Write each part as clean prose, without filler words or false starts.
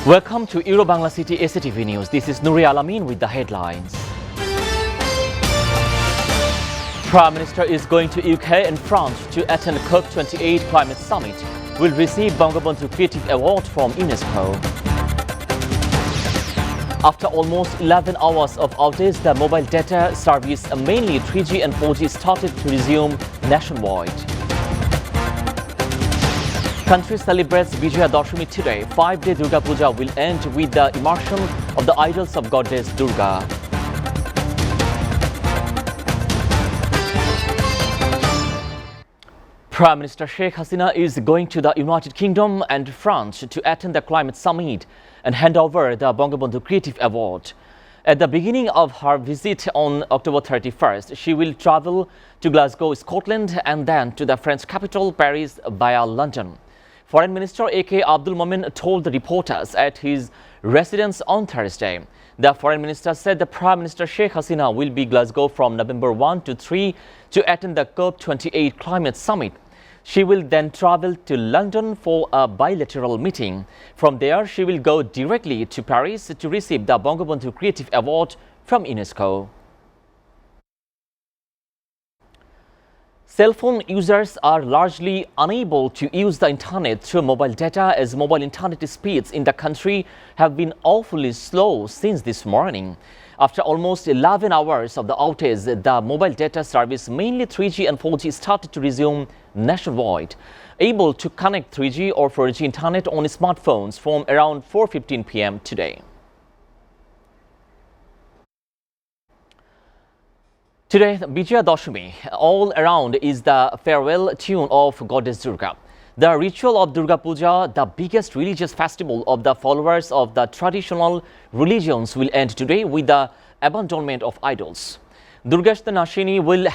Welcome to Bangla City SATV News. This is Nuri Alamin with the headlines. Prime Minister is going to UK and France to attend COP28 Climate Summit. Will receive Bangla Creative Award from UNESCO. After almost 11 hours of outage, the mobile data service, mainly 3G and 4G, started to resume nationwide. Country celebrates Vijaya Dashami today. 5-day Durga Puja will end with the immersion of the idols of goddess Durga. Prime Minister Sheikh Hasina is going to the United Kingdom and France to attend the climate summit and hand over the Bangabandhu Creative Award. At the beginning of her visit on October 31st, she will travel to Glasgow, Scotland, and then to the French capital, Paris, via London. Foreign Minister A.K. Abdul Momen told the reporters at his residence on Thursday. The Foreign Minister said the Prime Minister Sheikh Hasina will be Glasgow from November 1 to 3 to attend the COP28 Climate Summit. She will then travel to London for a bilateral meeting. From there, she will go directly to Paris to receive the Bangabandhu Creative Award from UNESCO. Cell phone users are largely unable to use the internet through mobile data as mobile internet speeds in the country have been awfully slow since this morning. After almost 11 hours of the outage, the mobile data service, mainly 3G and 4G, started to resume nationwide. Able to connect 3G or 4G internet on smartphones from around 4:15 p.m. today. Today, Vijaya Dashami, all around, is the farewell tune of goddess Durga. The ritual of Durga Puja, the biggest religious festival of the followers of the traditional religions, will end today with the abandonment of idols. Durgashta Nashini will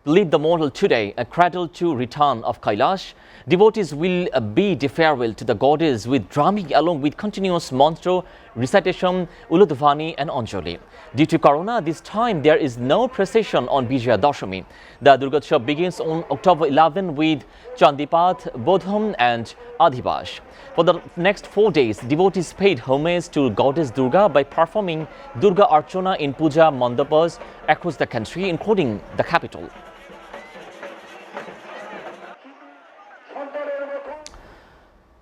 lead the model today, a cradle to return of Kailash. Devotees will bid farewell to the goddess with drumming along with continuous mantra recitation, Uludvani and Anjali. Due to Corona, this time there is no procession on Vijaya Dashami. The Durgotsav begins on October 11 with Chandipat, Bodham and Adhibash. For the next 4 days, devotees paid homage to goddess Durga by performing Durga Archana in puja mandapas across the country, including the capital.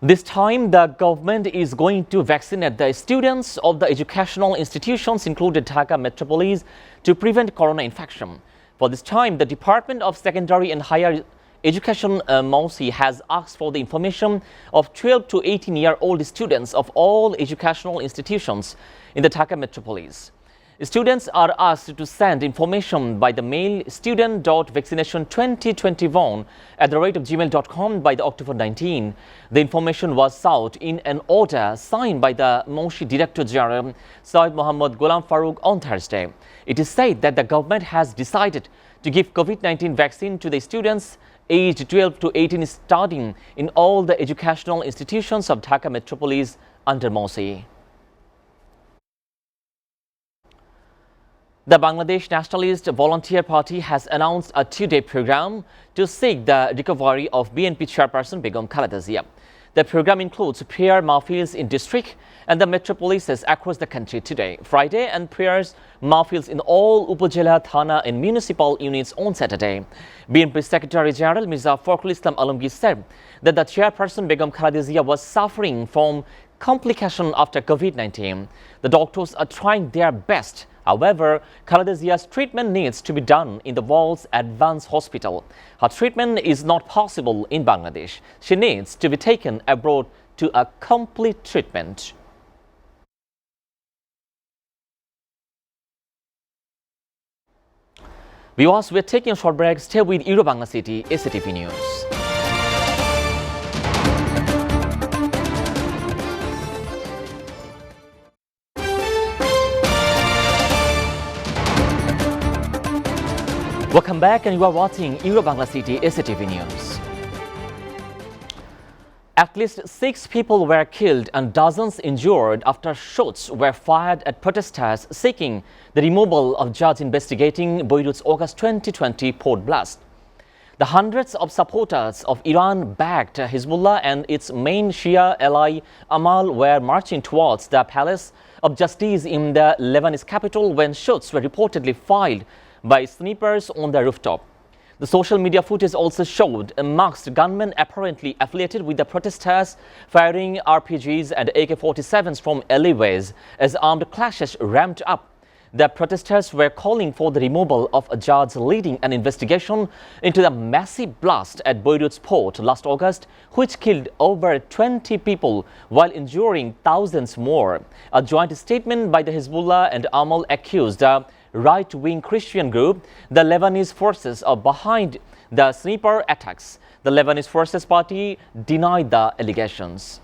This time, the government is going to vaccinate the students of the educational institutions, including Dhaka metropolis, to prevent corona infection. For this time, the Department of Secondary and Higher Education MOSI has asked for the information of 12 to 18-year-old students of all educational institutions in the Dhaka metropolis. Students are asked to send information by the mail student.vaccination2021@gmail.com by the October 19. The information was sought in an order signed by the MOSI Director General Syed Mohammad Ghulam Farooq on Thursday. It is said that the government has decided to give COVID-19 vaccine to the students aged 12 to 18 studying in all the educational institutions of Dhaka metropolis under MOSI. The Bangladesh Nationalist Volunteer Party has announced a 2-day program to seek the recovery of BNP chairperson Begum Khaleda Zia. The program includes prayer mahfils in district and the metropolises across the country today, Friday, and prayers mahfils in all Upazila, Thana and municipal units on Saturday. BNP Secretary General Mirza Fakhrul Islam Alamgir said that the chairperson Begum Khaleda Zia was suffering from complication after COVID-19. The doctors are trying their best. However, Khaleda Zia's treatment needs to be done in the world's advanced hospital. Her treatment is not possible in Bangladesh. She needs to be taken abroad to a complete treatment. Viewers, we're taking a short break. Stay with Bangla City SATV News. Welcome back, and you are watching Bangla City SATV News. At least 6 people were killed and dozens injured after shots were fired at protesters seeking the removal of judge investigating Beirut's August 2020 port blast. The hundreds of supporters of Iran-backed Hezbollah and its main Shia ally Amal were marching towards the Palace of Justice in the Lebanese capital when shots were reportedly fired by snipers on the rooftop. The social media footage also showed a masked gunman apparently affiliated with the protesters firing RPGs and AK-47s from alleyways as armed clashes ramped up. The protesters were calling for the removal of a judge leading an investigation into the massive blast at Beirut's port last August, which killed over 20 people while injuring thousands more. A joint statement by the Hezbollah and Amal accused the right-wing Christian group, the Lebanese forces, are behind the sniper attacks. The Lebanese Forces Party denied the allegations.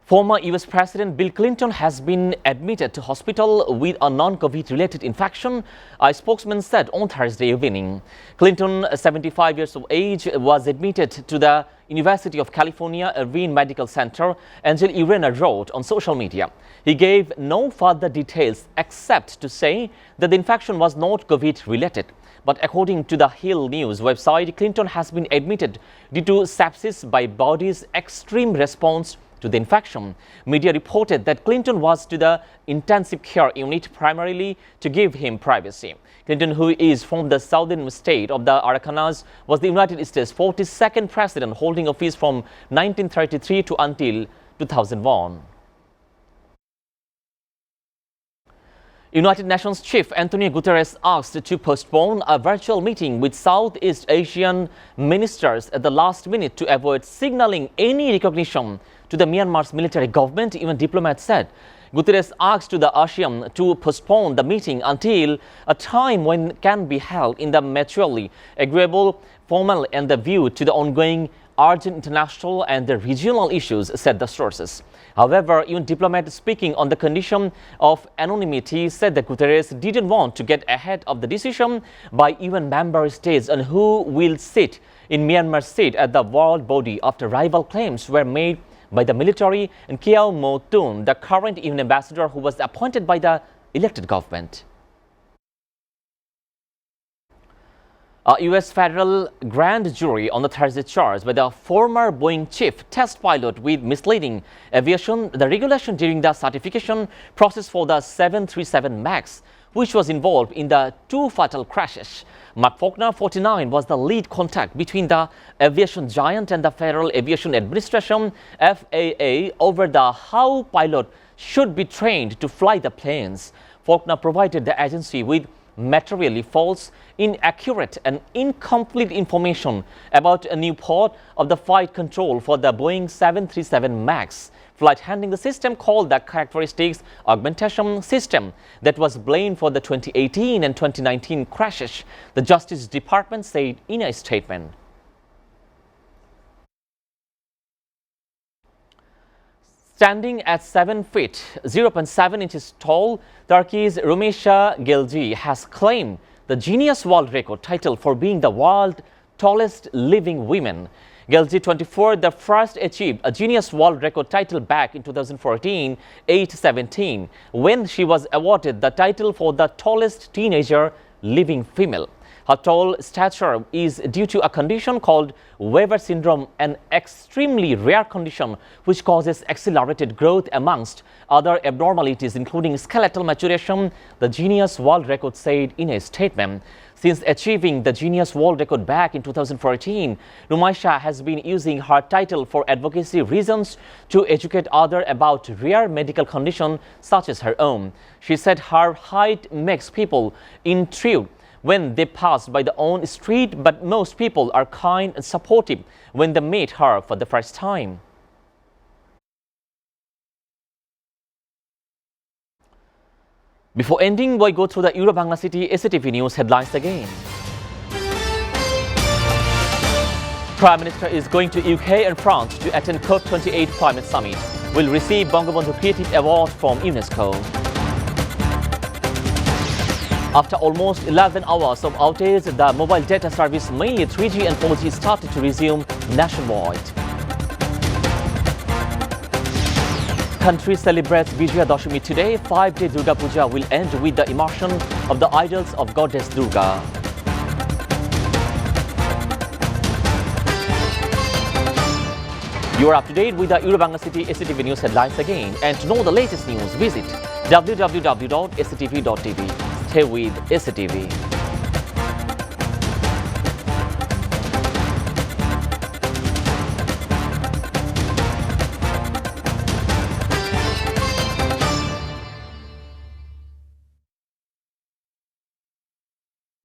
Former U.S. President Bill Clinton has been admitted to hospital with a non-COVID-related infection, a spokesman said on Thursday evening. Clinton, 75 years of age, was admitted to the University of California Irvine Medical Center, Angel Irena wrote on social media. He gave no further details except to say that the infection was not COVID-related. But according to the Hill News website, Clinton has been admitted due to sepsis by body's extreme response to the infection. Media reported that Clinton was to the intensive care unit primarily to give him privacy. Clinton, who is from the southern state of the Aracanas, was the United States' 42nd president, holding office from 1933 to until 2001. United Nations Chief Antonio Guterres asked to postpone a virtual meeting with Southeast Asian ministers at the last minute to avoid signaling any recognition to the Myanmar's military government, even diplomats said. Guterres asked to the ASEAN to postpone the meeting until a time when it can be held in the mutually agreeable formal and the view to the ongoing urgent international and the regional issues, said the sources. However, even diplomats speaking on the condition of anonymity said that Guterres didn't want to get ahead of the decision by even member states on who will sit in Myanmar's seat at the world body after rival claims were made by the military and Kyaw Moe Tun, the current UN ambassador who was appointed by the elected government. A U.S. federal grand jury on the Thursday charged by the former Boeing chief test pilot with misleading aviation the regulation during the certification process for the 737 MAX, which was involved in the two fatal crashes. Mark Faulkner, 49, was the lead contact between the aviation giant and the Federal Aviation Administration (FAA) over how pilot should be trained to fly the planes. Faulkner provided the agency with materially false, inaccurate and incomplete information about a new part of the flight control for the Boeing 737 MAX flight handling system called the Characteristics Augmentation System that was blamed for the 2018 and 2019 crashes, the Justice Department said in a statement. Standing at 7 feet, 0.7 inches tall, Turkey's Rumeysa Gelci has claimed the Guinness World Record title for being the world's tallest living woman. Gelci, 24, the first achieved a Guinness World Record title back in 2014, age 17, when she was awarded the title for the tallest teenager living female. Her tall stature is due to a condition called Weber syndrome, an extremely rare condition which causes accelerated growth amongst other abnormalities, including skeletal maturation, the Guinness World Record said in a statement. Since achieving the Guinness World Record back in 2014, Rumeysa has been using her title for advocacy reasons to educate others about rare medical conditions such as her own. She said her height makes people intrigued when they pass by the own street, but most people are kind and supportive when they meet her for the first time. Before ending, we go through the Euro-Bangla City SATV News headlines again. Prime Minister is going to UK and France to attend COP28 Climate Summit. Will receive Bangabandhu Creative Award from UNESCO. After almost 11 hours of outage, the mobile data service, mainly 3G and 4G, started to resume nationwide. country celebrates Vijaya Dashami today. 5-day Durga Puja will end with the immersion of the idols of goddess Durga. You are up to date with the Bangla City SATV News headlines again. And to know the latest news, visit www.satv.tv. Stay with SATV.